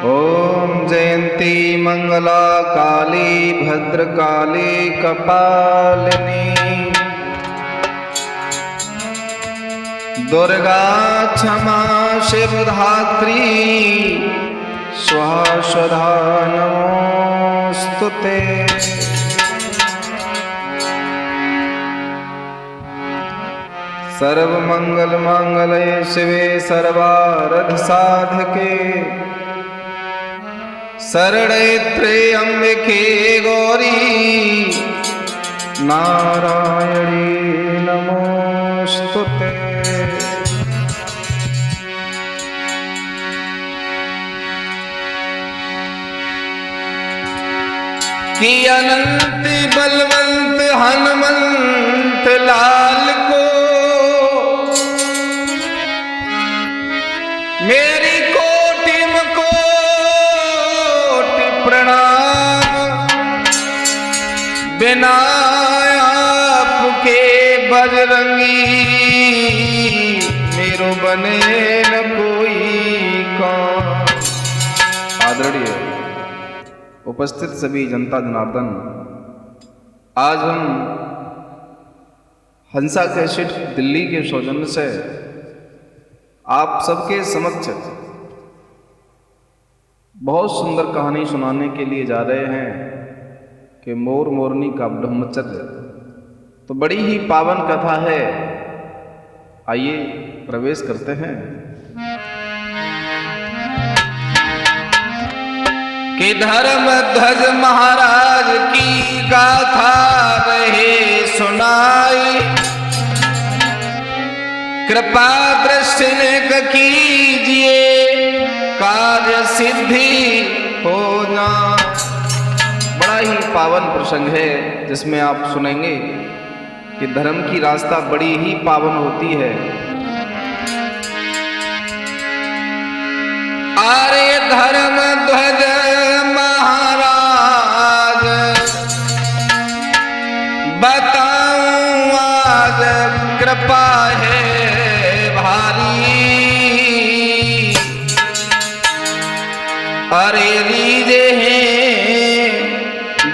ओम जयंती मंगला काली भद्रकाली कपालिनी दुर्गा क्षमा शिवधात्री स्वाहा स्वधा नमोस्तुते। सर्वमंगल मांगल्ये शिवे सर्वार्थ साधके शरणे त्र्यंबके गौरी नारायणी नमोस्तुते। कि अनंत बलवंत हनुमंत लाल को मेरी कोटि प्रणाम। बिना आपके बजरंगी मेरो बने न कोई काम। आदरणीय उपस्थित सभी जनता जनार्दन, आज हम हंसा कैसेट दिल्ली के सौजन्य से आप सबके समक्ष बहुत सुंदर कहानी सुनाने के लिए जा रहे हैं कि मोर मोरनी का ब्रह्मचर्य। तो बड़ी ही पावन कथा है, आइए प्रवेश करते हैं। कि धर्म ध्वज महाराज की गाथा रहे सुनाई, कृपा दृष्टि कीजिए कार्य सिद्धि हो ना। बड़ा ही पावन प्रसंग है जिसमें आप सुनेंगे कि धर्म की रास्ता बड़ी ही पावन होती है। आर्य धर्म ध्वज महाराज बताऊं आज कृपा है भारी। अरे रीजे हैं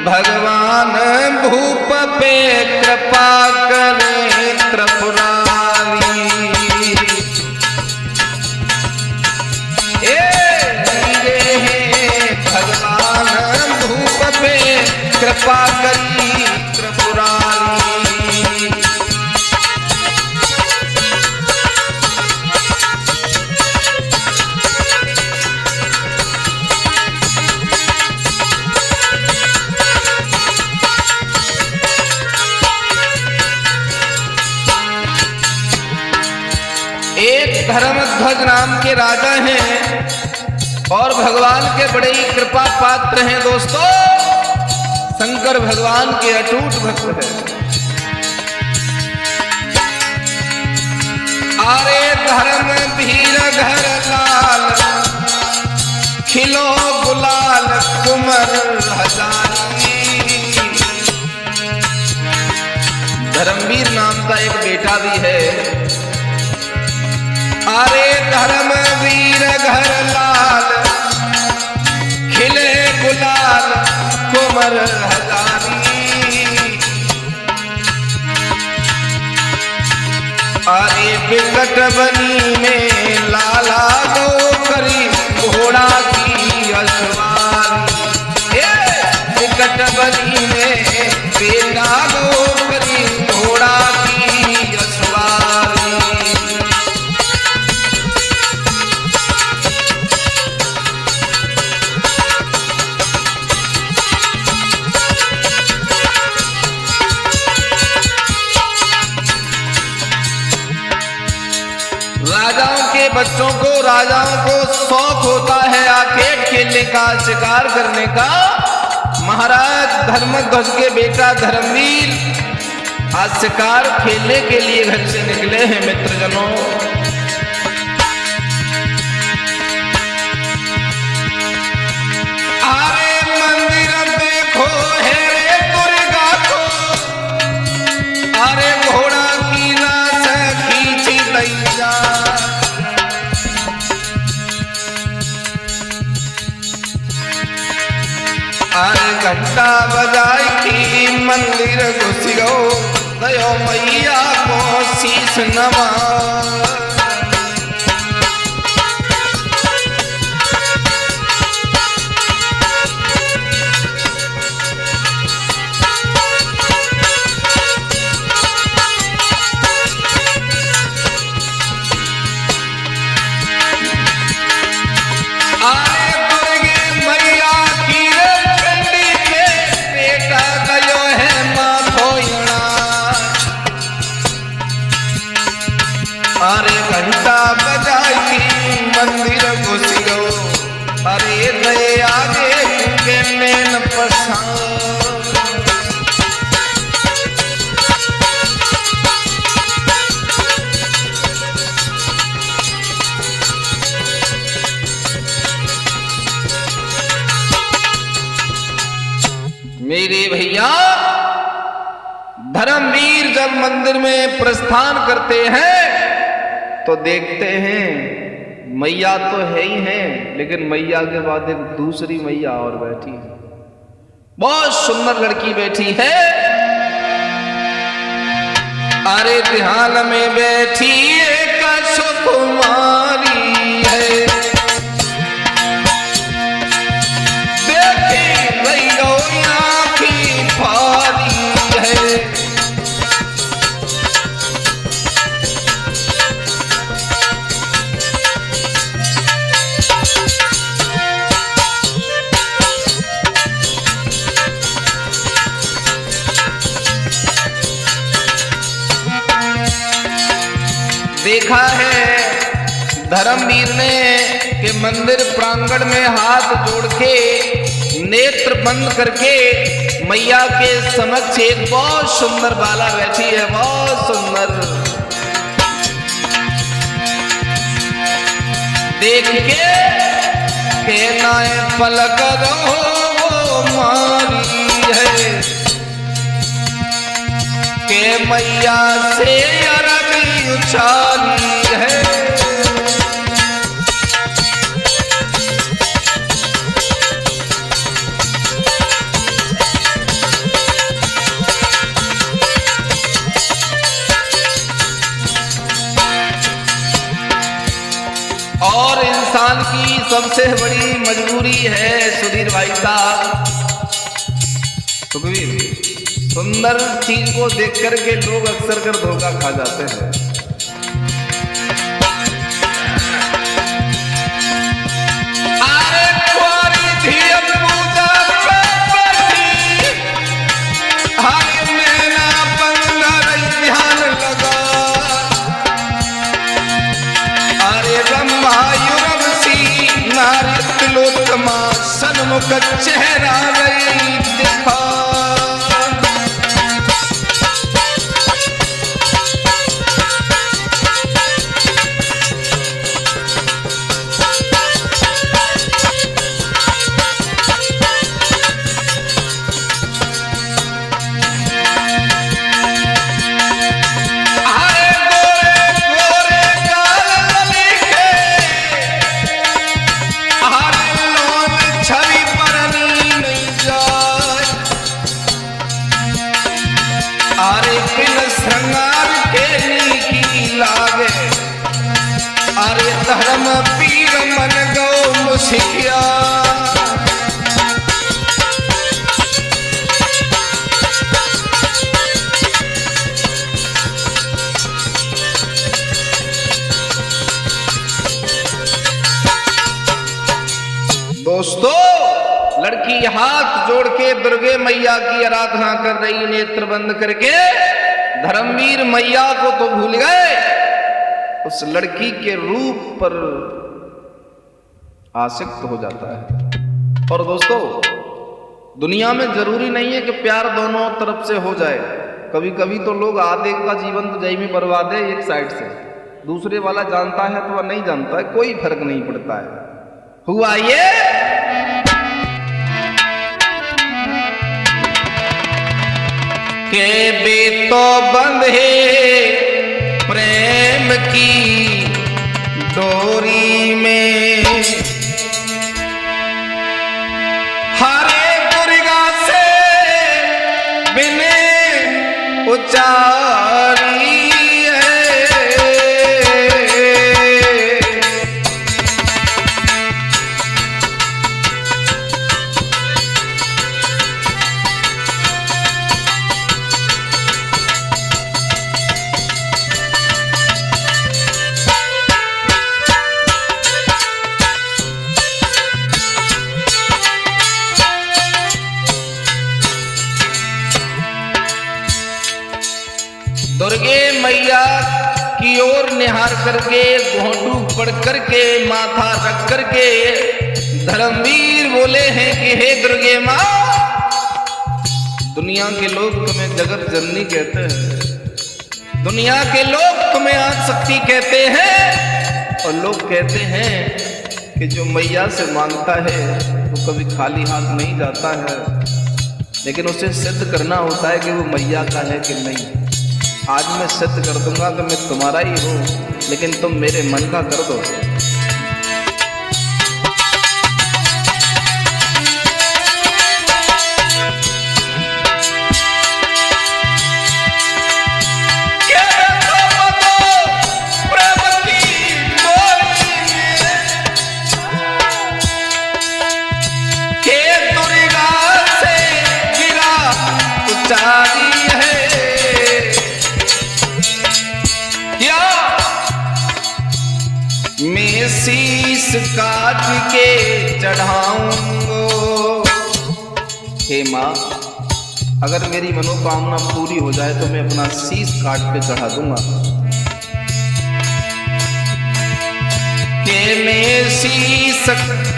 भगवान भूप पे कृपा करें त्रिपुरारी। रीजे हैं भगवान भूप पे कृपा करी त्रिपुरारी। एक धर्मध्वज नाम के राजा हैं और भगवान के बड़े ही कृपा पात्र हैं। दोस्तों, शंकर भगवान के अटूट भक्त हैं। आरे धर्म धीर घर लाल खिलो गुलाल कुमर हजारी। धर्मवीर नाम का एक बेटा भी है। अरे धर्म वीर घर लाल खिले गुलाल कुमर हजारी। अरे विकट बनी में लाला गो करी घोड़ा की अश्वारी। विकट बनी में बेटा गो करी घोड़ा की अश्वारी। बच्चों को राजाओं को शौक होता है आर्केड खेलने का, शिकार करने का। महाराज धर्मध्वज के बेटा धर्मवीर आज शिकार खेलने के लिए घर से निकले हैं। मित्रजनों, अरे मंदिर देखो है रे दुर्गा को, अरे घोड़ा की लाश खींची दैया। घंटा बजाई की मंदिर घुसियो गयो मैया को शीश नवा। अरे घंटा बजाई मंदिर घुसियो अरे दे आगे के मेन पसार। मेरे भैया धर्मवीर जब मंदिर में प्रस्थान करते हैं तो देखते हैं मैया तो है ही है, लेकिन मैया के बाद एक दूसरी मैया और बैठी है, बहुत सुंदर लड़की बैठी है। अरे ध्यान में बैठी एक सुकुमारी है, देखी भैया आँखी फारी है। देखा है धर्मवीर ने कि मंदिर प्रांगण में हाथ जोड़ के नेत्र बंद करके मैया के समक्ष एक बहुत सुंदर बाला बैठी है, बहुत सुंदर। देख के नाए पलक वो मारी है के मैया से अरबी उछाली है। और इंसान की सबसे बड़ी मजबूरी है सुधीर भाई साहब, सुखवीर, सुंदर चीज को देख करके लोग अक्सर कर धोखा खा जाते हैं। अरे कुंवारी थी पूजा बैठी, हाय मैना बंदर ध्यान लगा। अरे ब्रह्मायुरवसी नारी तिलोत्तमा सन्मुख चेहरा गई दिखा। अरे धर्म पीर मन गौ मुसिया। दोस्तों, लड़की हाथ जोड़ के दुर्गे मैया की आराधना कर रही, नेत्र बंद करके। धर्मवीर मैया को तो भूल गए, उस लड़की के रूप पर आसक्त हो जाता है। और दोस्तों, दुनिया में जरूरी नहीं है कि प्यार दोनों तरफ से हो जाए। कभी कभी तो लोग आधे का जीवन तो जय में बर्बाद है एक साइड से, दूसरे वाला जानता है तो वह नहीं जानता है, कोई फर्क नहीं पड़ता है। हुआ ये के बेतो बंधे प्रेम की डोरी में, हरे दुर्गा से विचार करके, घोंटू पड़ करके, माथा रख करके धर्मवीर बोले हैं कि हे दुर्गे माँ, दुनिया के लोग तुम्हें जगत जननी कहते हैं, दुनिया के लोग तुम्हें आदिशक्ति कहते हैं, और लोग कहते हैं कि जो मैया से मांगता है वो कभी खाली हाथ नहीं जाता है, लेकिन उसे सिद्ध करना होता है कि वो मैया का है कि नहीं। आज मैं सिद्ध कर दूंगा कि मैं तुम्हारा ही हूँ, लेकिन तुम मेरे मन का कर दो। मैं शीश काट के चढ़ाऊंगो। हे माँ, अगर मेरी मनोकामना पूरी हो जाए तो मैं अपना शीश काट के चढ़ा दूंगा। कि मैं शीश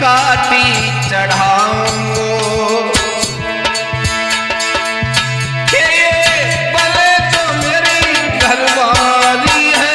काटी चढ़ाऊंगो, कि भले तो मेरी घरवाली है।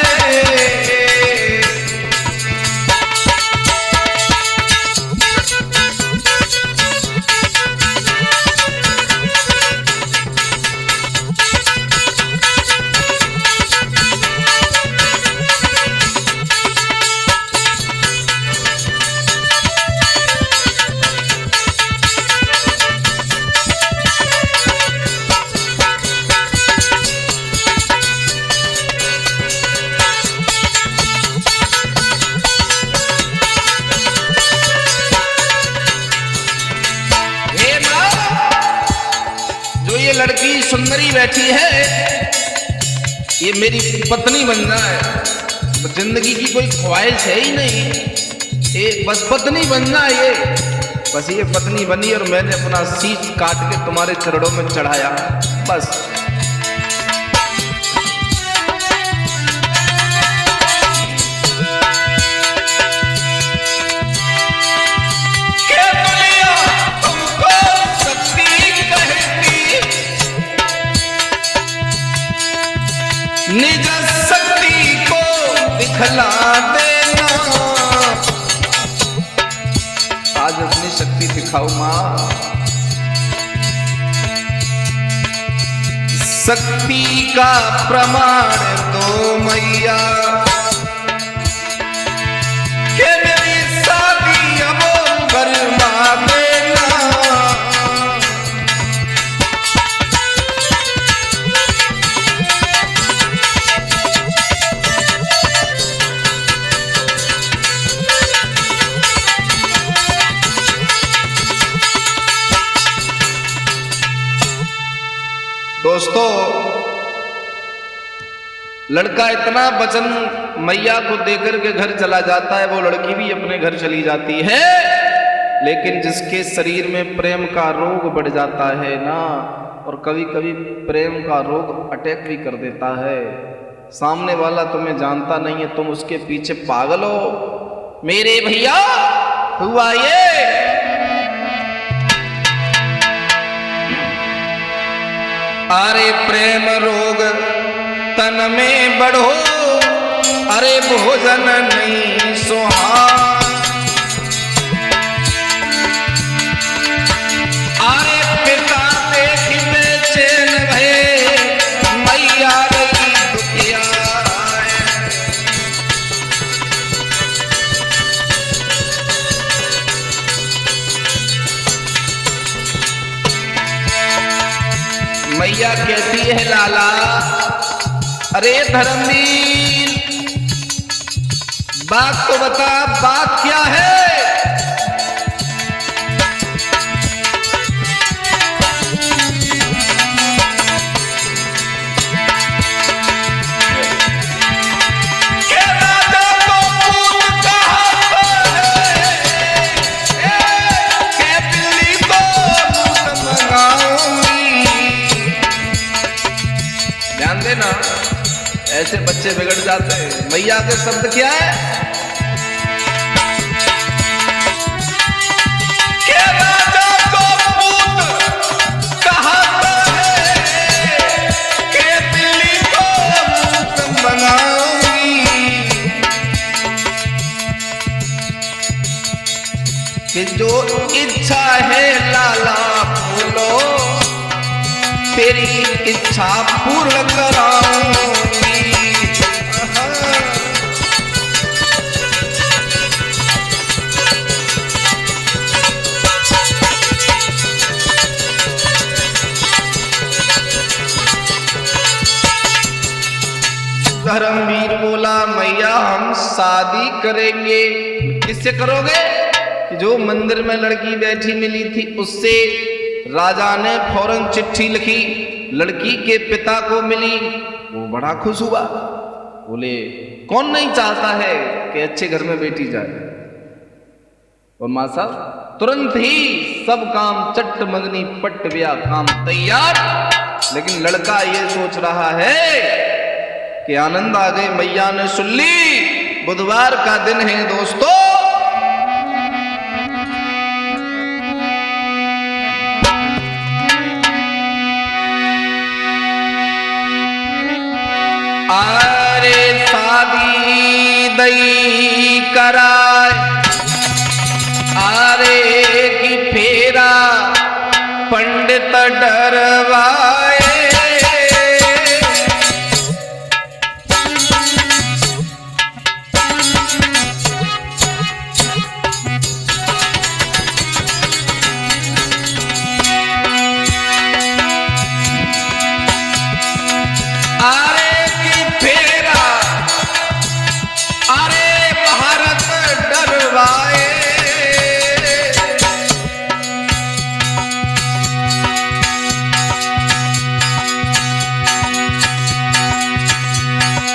ये लड़की सुंदरी बैठी है, ये मेरी पत्नी बनना है। तो जिंदगी की कोई ख्वाहिश है ही नहीं, ये बस पत्नी बनना है। ये बस ये पत्नी बनी और मैंने अपना शीश काट के तुम्हारे चरणों में चढ़ाया, बस। निज शक्ति को दिखला देना, आज अपनी शक्ति दिखाओ माँ। शक्ति का प्रमाण दो मैया, कि मेरी शादी अब करवा देना। दोस्तों, लड़का इतना वचन मैया को देकर के घर चला जाता है, वो लड़की भी अपने घर चली जाती है, लेकिन जिसके शरीर में प्रेम का रोग बढ़ जाता है ना, और कभी कभी प्रेम का रोग अटैक भी कर देता है। सामने वाला तुम्हें जानता नहीं है, तुम उसके पीछे पागल हो। मेरे भैया हुआ ये, अरे प्रेम रोग तन में बढ़ो, अरे भोजन नहीं सुहान। अरे पिता देख बेचैन भये, मैया रही दुखिया। मैया कहती है लाला, अरे धर्मवीर, बात तो बता, बात क्या है? ऐसे बच्चे बिगड़ जाते हैं। मैया के शब्द क्या है कि राजा को पूत कहाता है कि दिल्ली को पूत बनाऊंगी, कि जो इच्छा है लाला बोलो तेरी इच्छा पूर्ण कराऊंगी। धर्मवीर बोला मैया हम शादी करेंगे। किससे करोगे? कि जो मंदिर में लड़की बैठी मिली थी उससे। राजा ने फौरन चिट्ठी लिखी, लड़की के पिता को मिली, वो बड़ा खुश हुआ। बोले कौन नहीं चाहता है कि अच्छे घर में बेटी जाए। और मां साहब तुरंत ही सब काम चट मंगनी पट ब्याह काम तैयार। लेकिन लड़का ये सोच रहा है कि आनंद आ गए, मैया ने सुन ली बुधवार का दिन है दोस्तों। अरे शादी दई कराए, अरे की फेरा पंडित डरवाए।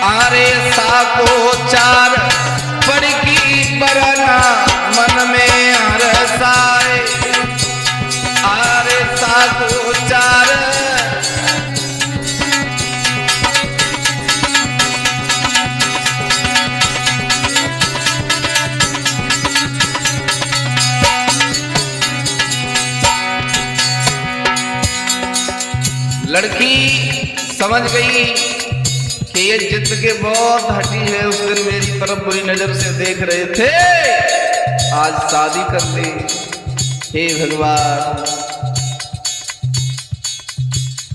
अरे साको चार पड़की बरना मन में अरसाए। अरे साको चार लड़की समझ गई कि ये जिद के बहुत हटी है। उस दिन मेरी तरफ बुरी नजर से देख रहे थे, आज शादी कर ले। हे भगवान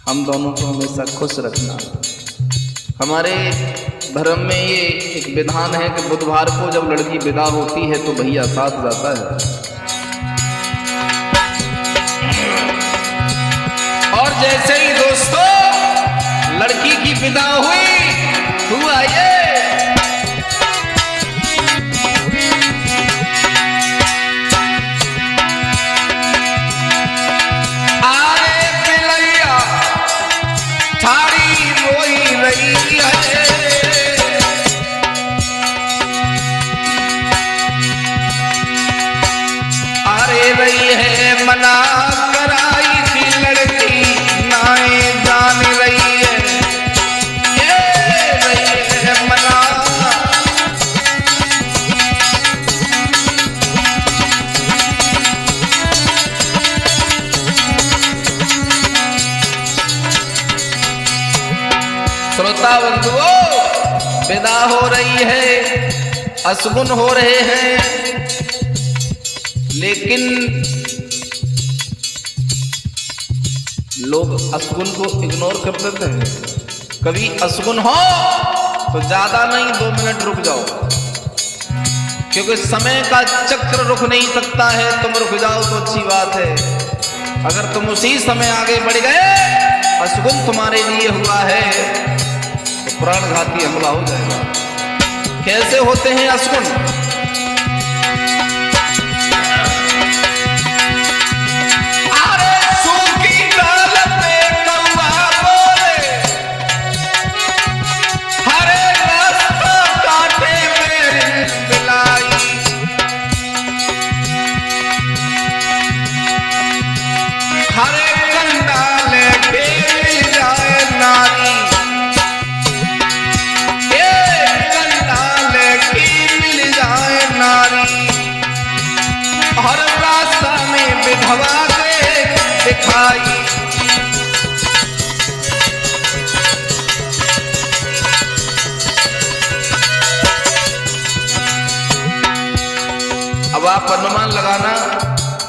हम दोनों को हमेशा खुश रखना। हमारे धर्म में ये एक विधान है कि बुधवार को जब लड़की विदा होती है तो भैया साथ जाता है। और जैसे ही दोस्तों लड़की की विदा हुआ ये आरे पिलैया थारी रोई रही है। अरे रही है मना कराई थी लड़की नाए जान रही है। श्रोता बंधुओं विदा हो रही है, अशगुन हो रहे हैं, लेकिन लोग अशगुन को इग्नोर कर देते हैं। कभी अशगुन हो तो ज्यादा नहीं 2 मिनट रुक जाओ, क्योंकि समय का चक्र रुक नहीं सकता है। तुम रुक जाओ तो अच्छी बात है, अगर तुम उसी समय आगे बढ़ गए, अशगुन तुम्हारे लिए हुआ है तो प्राणघाती हमला हो जाएगा। कैसे होते हैं अशगुन? अरे सूखी डाल पे कौवा बोले, हरे रास्ता काटे में बिलाई। हरे कंडाल के जाए नारी, कंडाल आप अनुमान लगाना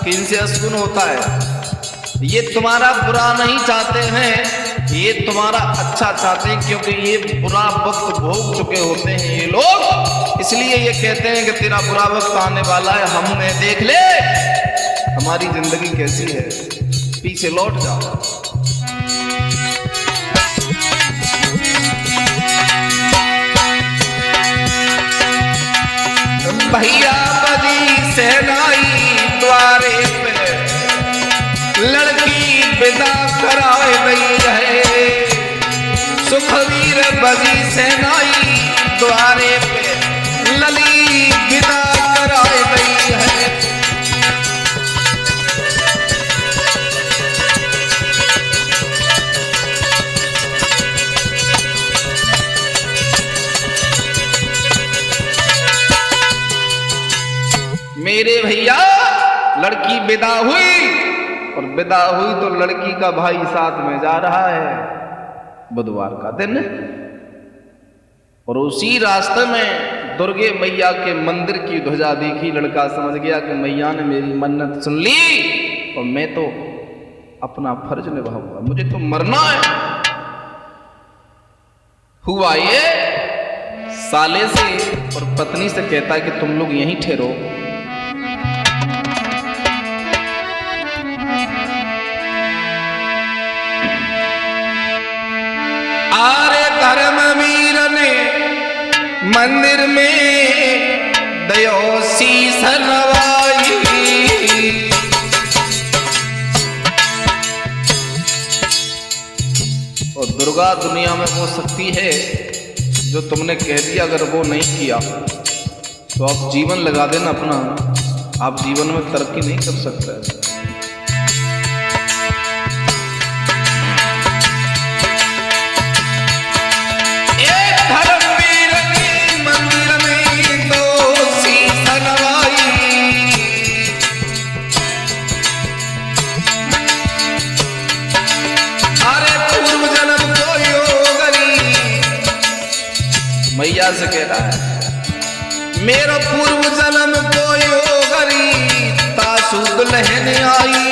कि इनसे अशुभ होता है। ये तुम्हारा बुरा नहीं चाहते हैं, ये तुम्हारा अच्छा चाहते हैं, क्योंकि ये बुरा वक्त भोग चुके होते हैं ये लोग, इसलिए ये कहते हैं कि तेरा बुरा वक्त आने वाला है, हमें देख ले, हमारी जिंदगी कैसी है, पीछे लौट जाओ। भैया बजी सहनाई द्वारे पे, लड़की विदा कराए गई है। सुखवीर बजी सहनाई द्वारे पे, लली विदा कराए गई है। मेरे भैया लड़की विदा हुई, और विदा हुई तो लड़की का भाई साथ में जा रहा है, बुधवार का दिन, और उसी रास्ते में दुर्गे मैया के मंदिर की ध्वजा देखी। लड़का समझ गया कि मैया ने मेरी मन्नत सुन ली और मैं तो अपना फर्ज निभाऊंगा, मुझे तो मरना है। हुआ ये साले से और पत्नी से कहता है कि तुम लोग यहीं ठहरो, आरे धर्मवीर ने मंदिर में दयो शीस नवाई। और दुर्गा दुनिया में वो शक्ति है जो तुमने कह दिया, अगर वो नहीं किया तो आप जीवन लगा देना अपना, आप जीवन में तरक्की नहीं कर सकते। मैया से कह रहा है मेरा पूर्व जन्म कोई गरी तासु दुल्हन आई।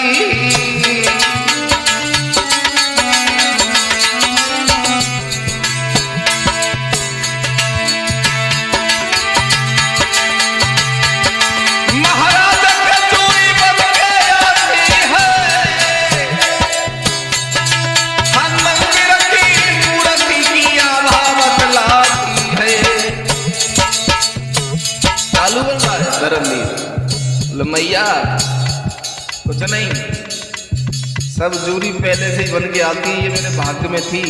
मैया कुछ नहीं, सब जूरी पहले से ही बन के आती है, ये मेरे भाग्य में थी,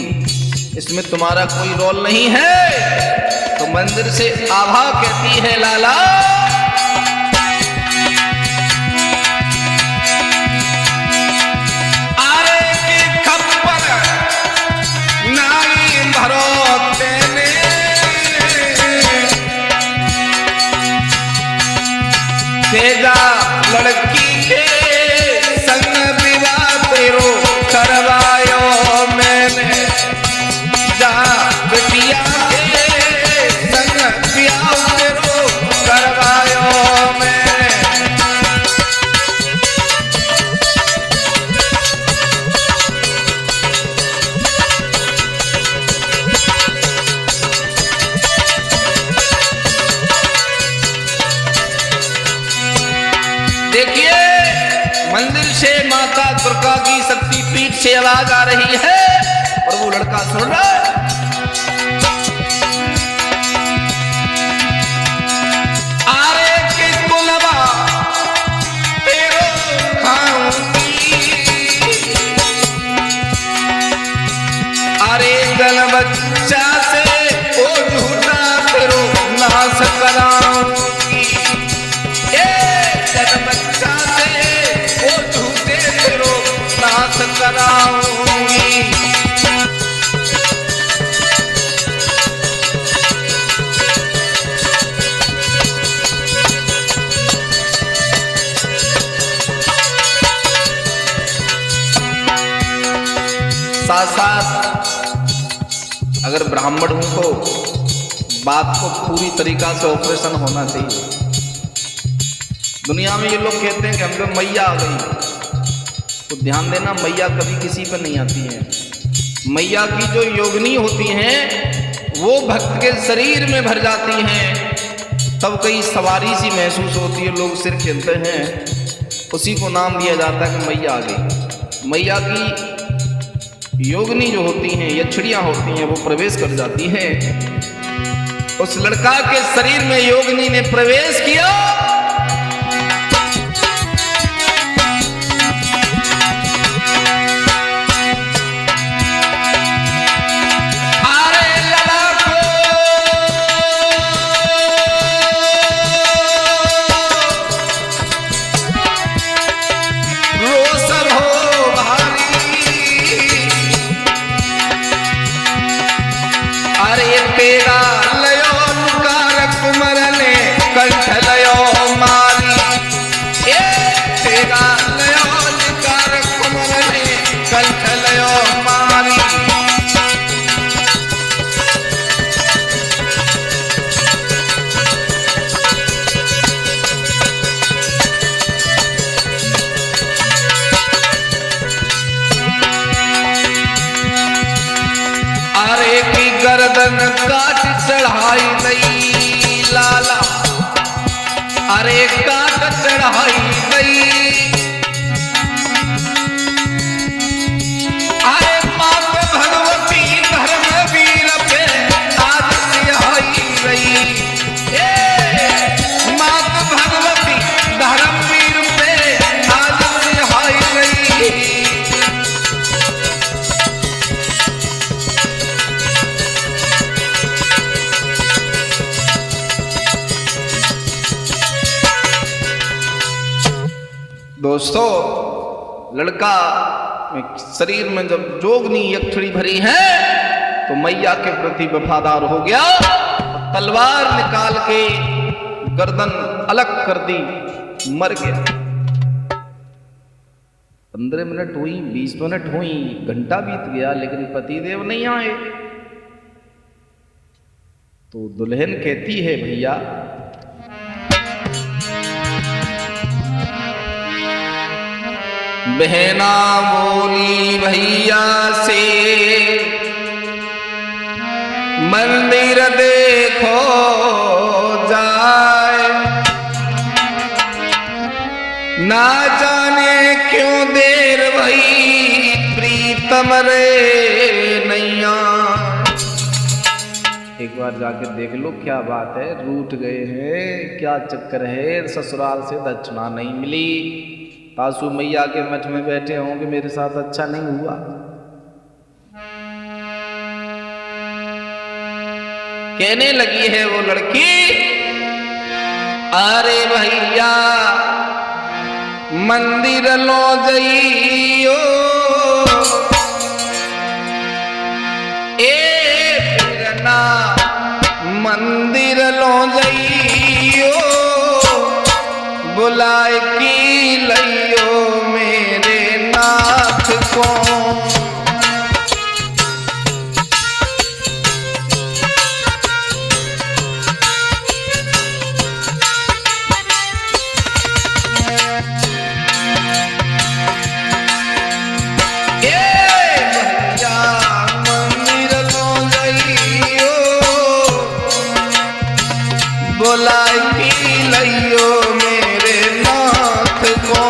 इसमें तुम्हारा कोई रोल नहीं है। तो मंदिर से आभा कहती है लाला आरे की खप्पर नाई भरोते ने तेजा लड़की के संग विवाह तेरो करवायो मैंने, जा बिटिया के संग विवाह तेरो करवायो मैंने। देखिए मंदिर से माता दुर्गा की शक्ति पीठ से आवाज आ रही है और वो लड़का सुन रहा है। आरे के कुलवा तेरो खाऊंगी, अरे गल बच्चा से ओ झूठा तेरो नाश कराऊंगी, बच्चा से वो झूठे तेरो नाश कराऊंगी। साथ साथ अगर ब्राह्मण हूं तो बात को पूरी तरीका से ऑपरेशन होना चाहिए। दुनिया में ये लोग कहते हैं कि हम पे मैया आ गई, तो ध्यान देना मैया कभी किसी पर नहीं आती है। मैया की जो योगिनी होती हैं वो भक्त के शरीर में भर जाती हैं, तब कई सवारी सी महसूस होती है, लोग सिर खेलते हैं, उसी को नाम दिया जाता है कि मैया आ गई। मैया की योगिनी जो होती हैं, यक्षिणियाँ होती हैं, वो प्रवेश कर जाती हैं। उस लड़का के शरीर में योगिनी ने प्रवेश किया, गर्दन काट चढ़ाई गई लाला, अरे काट चढ़ाई गई, अरे मात भगवती धर्मवीर पे आज सिहाई गई, मात भगवती धर्मवीर पे आज सिहाई गई। दोस्तों, लड़का शरीर में जब जोगनी यक्षिणी भरी है तो मैया के प्रति वफादार हो गया, तलवार निकाल के गर्दन अलग कर दी, मर गया। 15 मिनट हुई, 20 मिनट हुई, घंटा बीत गया, लेकिन पतिदेव नहीं आए। तो दुल्हन कहती है, भैया बहना बोली भैया से मंदिर देखो जाए, ना जाने क्यों देर भई प्रीतम रे नैया। एक बार जाके देख लो क्या बात है, रूठ गए हैं, क्या चक्कर है, ससुराल से दक्षिणा नहीं मिली, सासू मैया के मठ में बैठे होंगे, मेरे साथ अच्छा नहीं हुआ। कहने लगी है वो लड़की, अरे भैया मंदिर लो जइयो, फिरना मंदिर लो जइयो, बुलाए की लइयो मेरे नाथ को। बुलाए की लइयो मेरे नाथ को।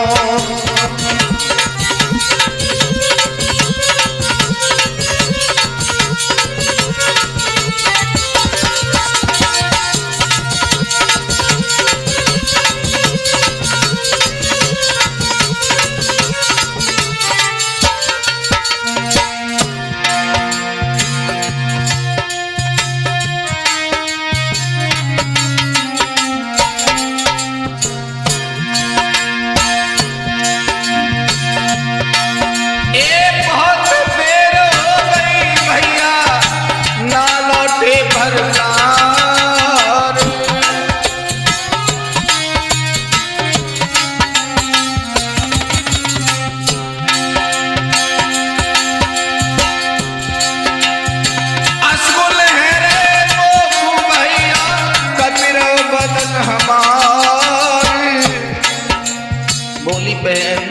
बहन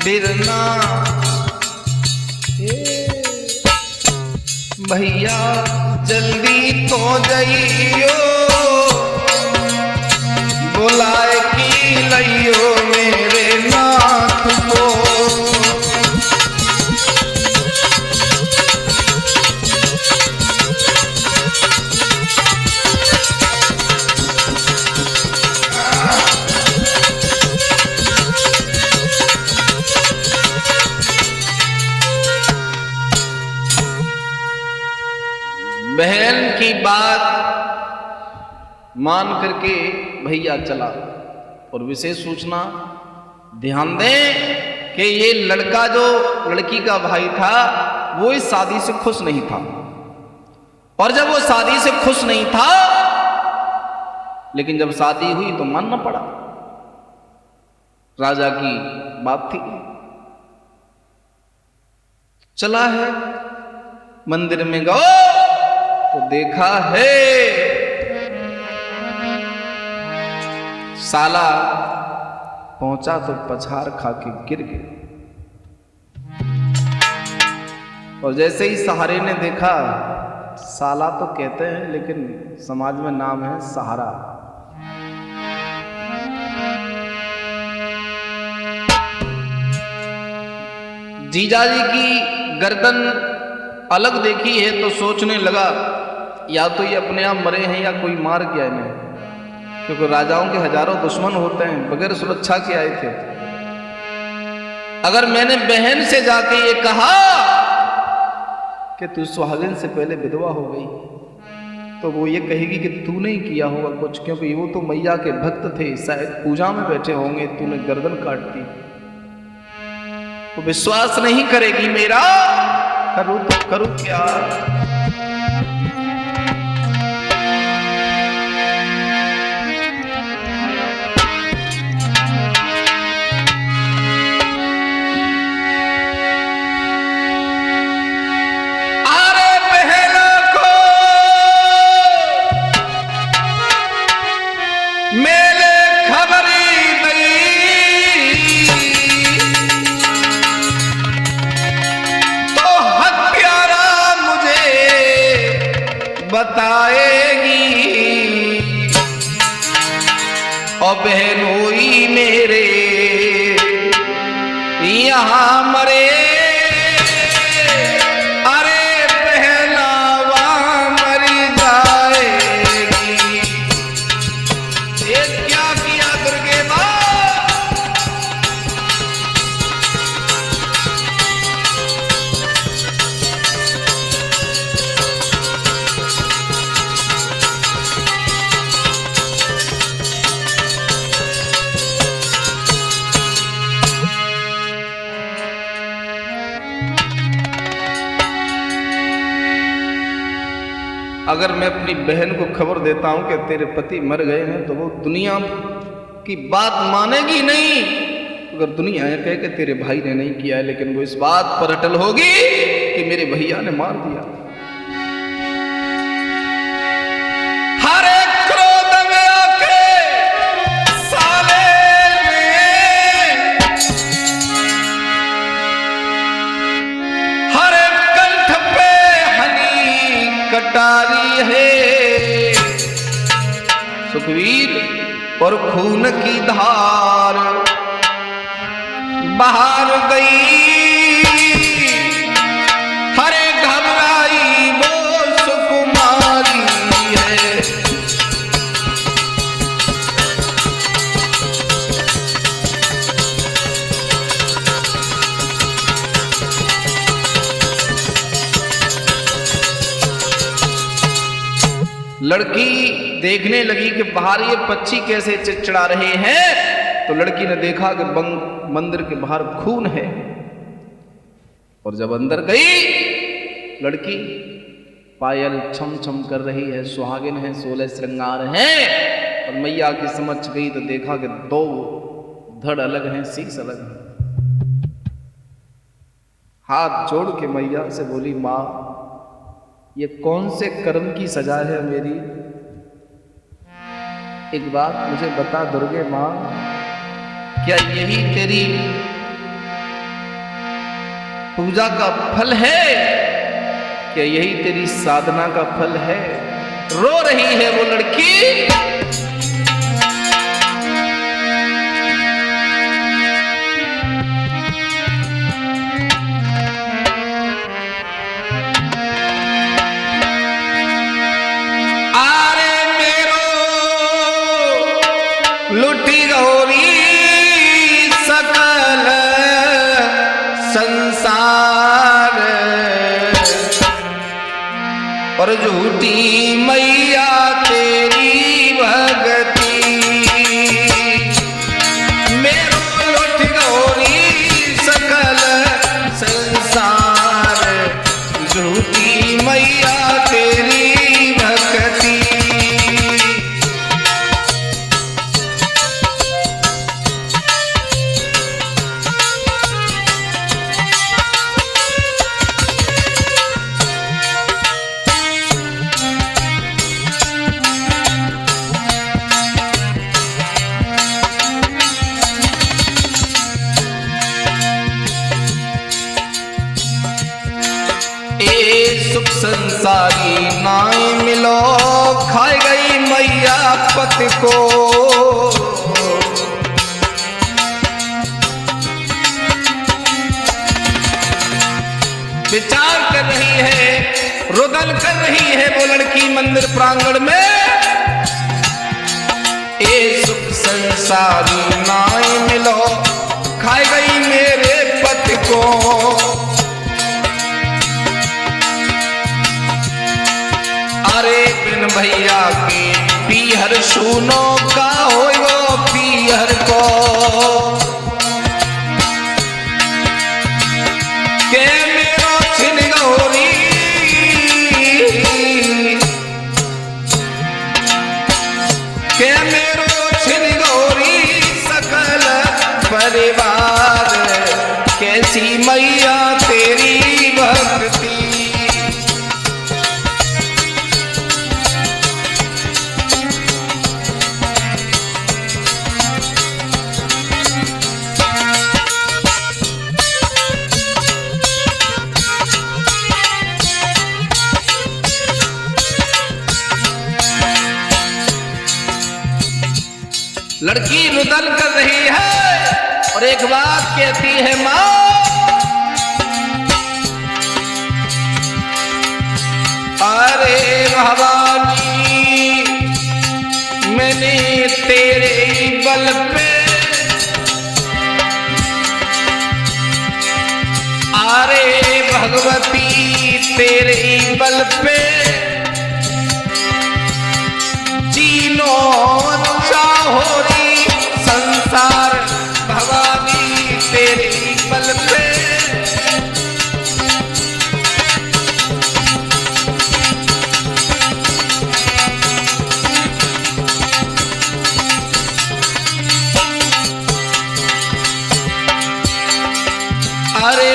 बिरना भैया जल्दी तो जाइयो बुलाए की लइयो मेरे नाथ को। बहन की बात मान करके भैया चला। और विशेष सूचना ध्यान दें कि ये लड़का जो लड़की का भाई था वो इस शादी से खुश नहीं था। और जब वो शादी से खुश नहीं था, लेकिन जब शादी हुई तो मानना पड़ा, राजा की बात थी। चला है मंदिर में गो तो देखा है साला पहुंचा तो पछाड़ खा के गिर गया। और जैसे ही सहारे ने देखा, साला तो कहते हैं लेकिन समाज में नाम है सहारा। जीजाजी की गर्दन अलग देखी है तो सोचने लगा या तो ये अपने आप मरे हैं या कोई मार गया इन्हें, क्योंकि राजाओं के हजारों दुश्मन होते हैं, बगैर सुरक्षा के आए थे। अगर मैंने बहन से जाके ये कहा कि तू सुहागिन से पहले विधवा हो गई, तो वो ये कहेगी कि तूने ही किया होगा कुछ, क्योंकि वो तो मैया के भक्त थे, शायद पूजा में बैठे होंगे, तूने गर्दन काट दी। वो विश्वास नहीं करेगी मेरा। करूं तो करूं क्या? बताएगी और बहनोई मेरे यहाँ मरे, अरे पहलावा मर जाएगी। ये क्या किया दुर्गे माँ? अगर मैं अपनी बहन को खबर देता हूं कि तेरे पति मर गए हैं तो वो दुनिया की बात मानेगी नहीं। अगर दुनिया यह कहे कि तेरे भाई ने नहीं किया है, लेकिन वो इस बात पर अटल होगी कि मेरे भैया ने मार दिया। हर एक क्रोध में आके साले में, हर एक कंठ पे हनी कटारी है सुखवीर, और खून की धार बाहर गई। हरे घबराई वो सुकुमारी है। लड़की देखने लगी कि बाहर ये पक्षी कैसे चिड़चिड़ा रहे हैं, तो लड़की ने देखा कि मंदिर के बाहर खून है। और जब अंदर गई, लड़की पायल छम छम कर रही है, सुहागिन है, 16 श्रृंगार हैं। और मैया की समझ गई तो देखा कि 2 धड़ अलग हैं, शीश अलग है। हाथ जोड़ के मैया से बोली, माँ ये कौन से कर्म की सजा है मेरी एक बात मुझे बता दुर्गे माँ, क्या यही तेरी पूजा का फल है? क्या यही तेरी साधना का फल है? रो रही है वो लड़की। लुटी गौरी सकल संसार और झूठी मैया तेरी भगती। मेरो लुट गौरी सकल संसार, झूठी मैया तेरी भगती। सुख संसारी नाई मिलो, खाई गई मैया पति को। विचार कर रही है, रुदन कर रही है वो लड़की मंदिर प्रांगण में। ए सुख संसारी नाई मिलो, खाई गई मेरे पति को। अरे बिन भैया के पीहर सुनो का हो पीहर को। के मेरो छिन गौरी, के मेरो छिन गौरी सकल परिवार, कैसी मैया तेरी भक्ति। लड़की रुदन कर रही है और एक बात कहती है, माँ अरे भवानी, मैंने तेरे बल पे, अरे भगवती तेरे बल पे जीनो चाहो री संसार। भवानी तेरे बल पे अरे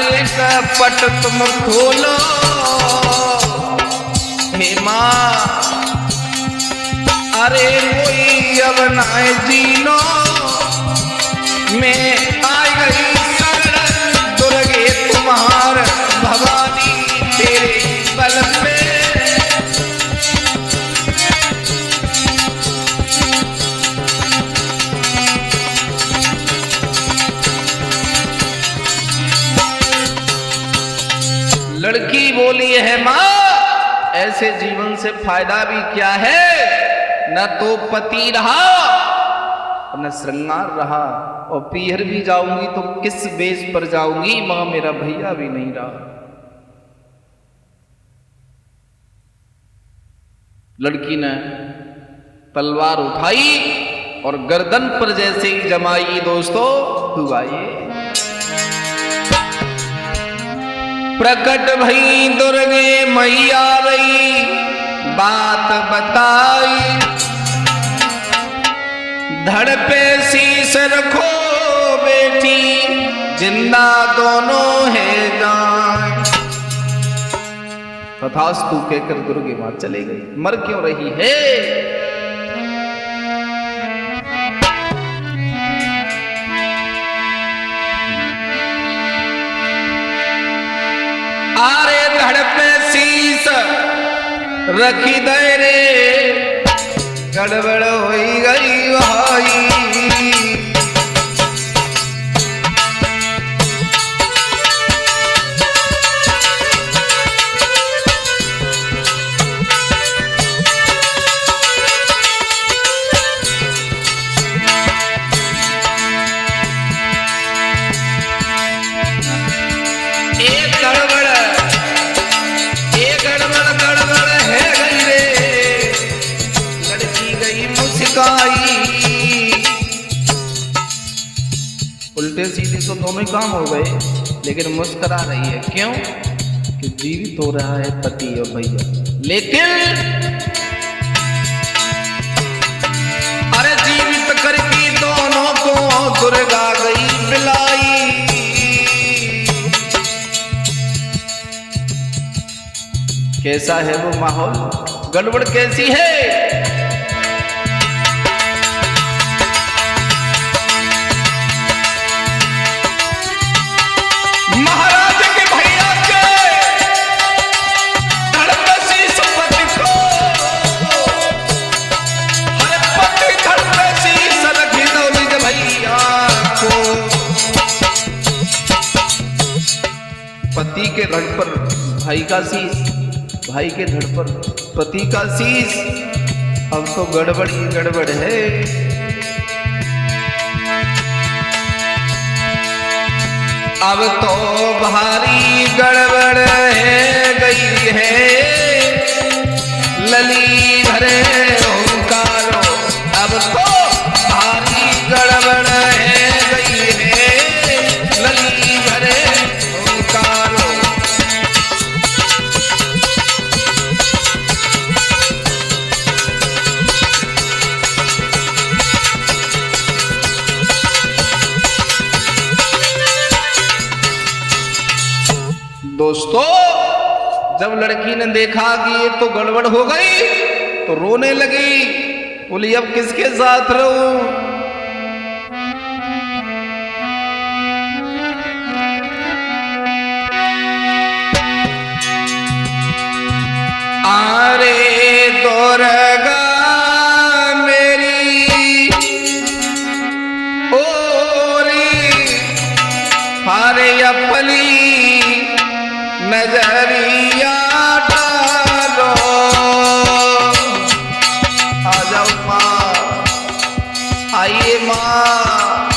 पट तुम खोलो हे माँ, अरे कोई अब नाय जीनो, मैं आ गई शरण दुर्गे तुम्हार। भवानी तेरे बल पे लड़की बोली है, माँ ऐसे जीवन से फायदा भी क्या है? न तो पति रहा न श्रृंगार रहा, और पीहर भी जाऊंगी तो किस बेस पर जाऊंगी? मां मेरा भैया भी नहीं रहा। लड़की ने तलवार उठाई और गर्दन पर जैसे ही जमाई दोस्तों, हुआ ये प्रकट भई दुर्गे मैया रही, बात बताई धड़ पे शीश रखो बेटी, जिंदा दोनों है जान। तथास्तु कहकर दुर्गे मां चले गई। मर क्यों रही है? आरे धड़ पे शीस रखी दे रे, गड़बड़ हो गई भाई। उल्टे सीधे तो दोनों ही काम हो गए, लेकिन मुस्कुरा रही है क्यों? कि जीवित हो रहा है पति और भैया। लेकिन अरे जीवित करके दोनों को दुर्गा गई बिलाई। कैसा है वो माहौल, गड़बड़ कैसी है? पति के धड़ पर भाई का शीश, भाई के धड़ पर पति का शीश। अब तो गड़बड़ ही गड़बड़ है। अब तो भारी गड़बड़ है गई है, लली भरे ओंकारो। अब तो भारी गड़बड़ है गई है, लली भरे ओंकारो। दोस्तों, जब लड़की ने देखा कि ये तो गड़बड़ हो गई तो रोने लगी, बोली अब किसके साथ रहूं? आरे दुर्गा मेरी ओरी हारे अपनी नजरिया डालो। आ जाओ माँ, आइए माँ।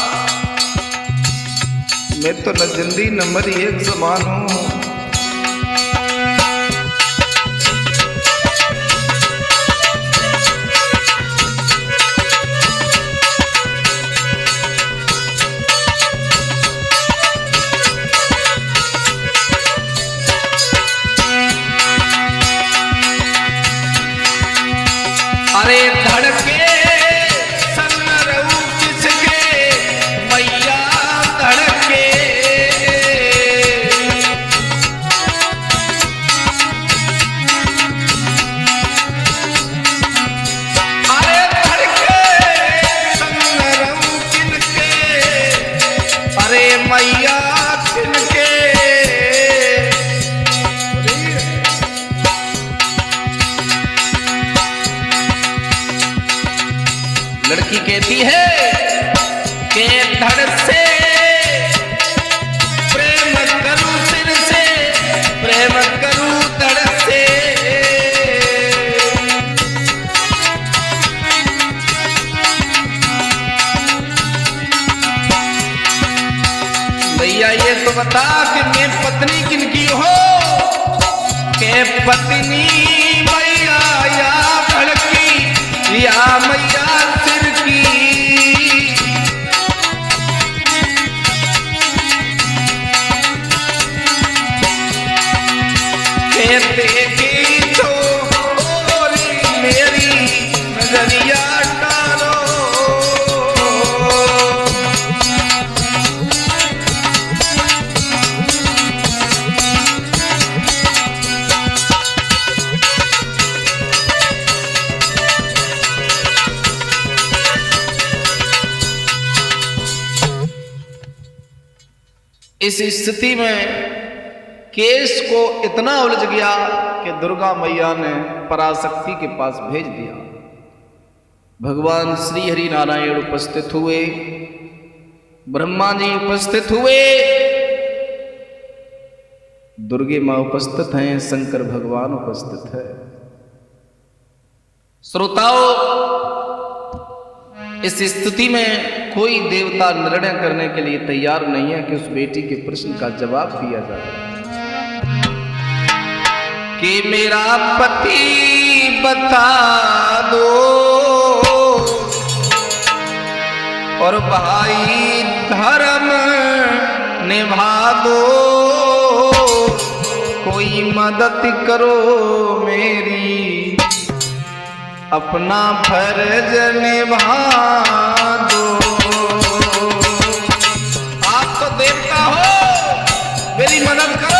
मैं तो न जिंदी न मरी एक समान हूँ। अरे धड़के संग रहूं किसके, मैया धड़के। अरे धड़के संग रहूं किनके, अरे मैया किनके। लड़की कहती है कि धड़ से प्रेम करूं, सिर से प्रेम करूं धड़ से। भैया ये तो बता कि मैं पत्नी किनकी हो? के पत्नी मैया या धड़की या मैया सिर की। कहते कि तो मेरी नजरिया डालो। इस स्थिति में केस को इतना उलझ गया कि दुर्गा मैया ने पराशक्ति के पास भेज दिया। भगवान श्री हरि नारायण उपस्थित हुए, ब्रह्मा जी उपस्थित हुए, दुर्गे मां उपस्थित हैं, शंकर भगवान उपस्थित है। श्रोताओं, इस स्थिति में कोई देवता निर्णय करने के लिए तैयार नहीं है कि उस बेटी के प्रश्न का जवाब दिया जाए कि मेरा पति बता दो और भाई धर्म निभा दो, कोई मदद करो मेरी, अपना फर्ज निभा दो। आप तो देवता हो, मेरी मदद करो।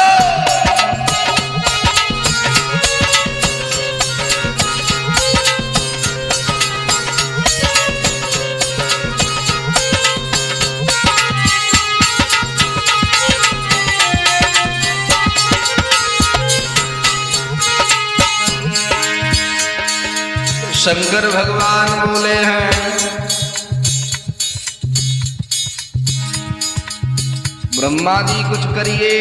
शंकर भगवान बोले हैं, ब्रह्मा जी कुछ करिए।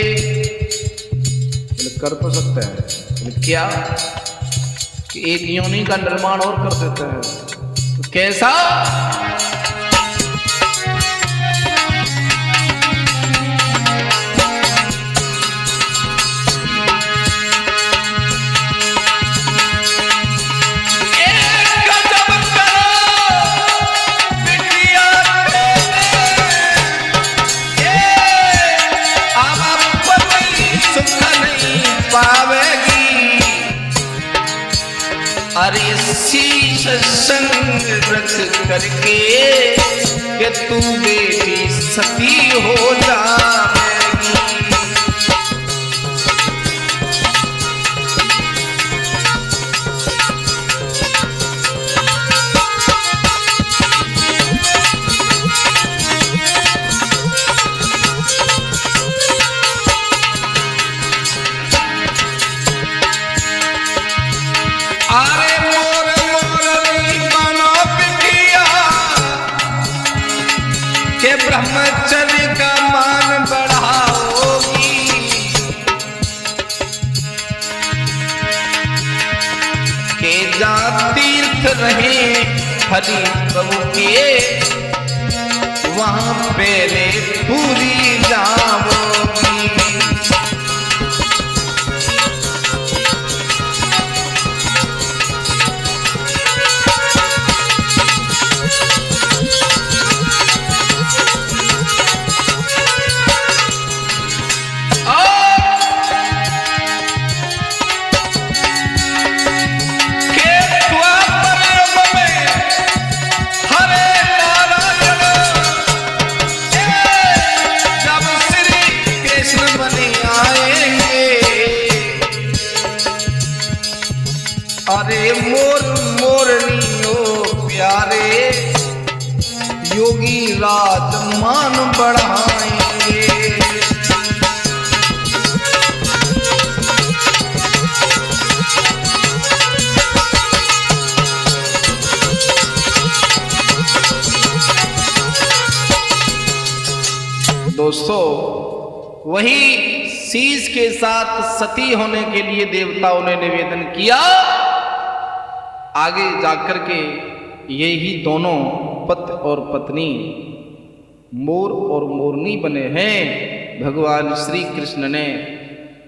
कर तो सकते हैं, क्या कि एक योनि का निर्माण और कर देते हैं, तो कैसा? अरे शीश संग रख करके कि तू बेटी सती हो जाएगी। ब्रह्मचर्य का मान बढ़ाओगी, के जा तीर्थ रहे हरि प्रभु के, वहां पहले पूरी जाओगी। अरे मोर मोरनियो प्यारे, योगी राज मान बढ़ाएंगे। दोस्तों, वही शीश के साथ सती होने के लिए देवताओं ने निवेदन किया। आगे जाकर के यही दोनों पति और पत्नी मोर और मोरनी बने हैं। भगवान श्री कृष्ण ने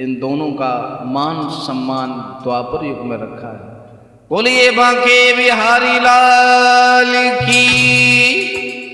इन दोनों का मान सम्मान द्वापर युग में रखा है। बोलिए बांके बिहारी लाल की।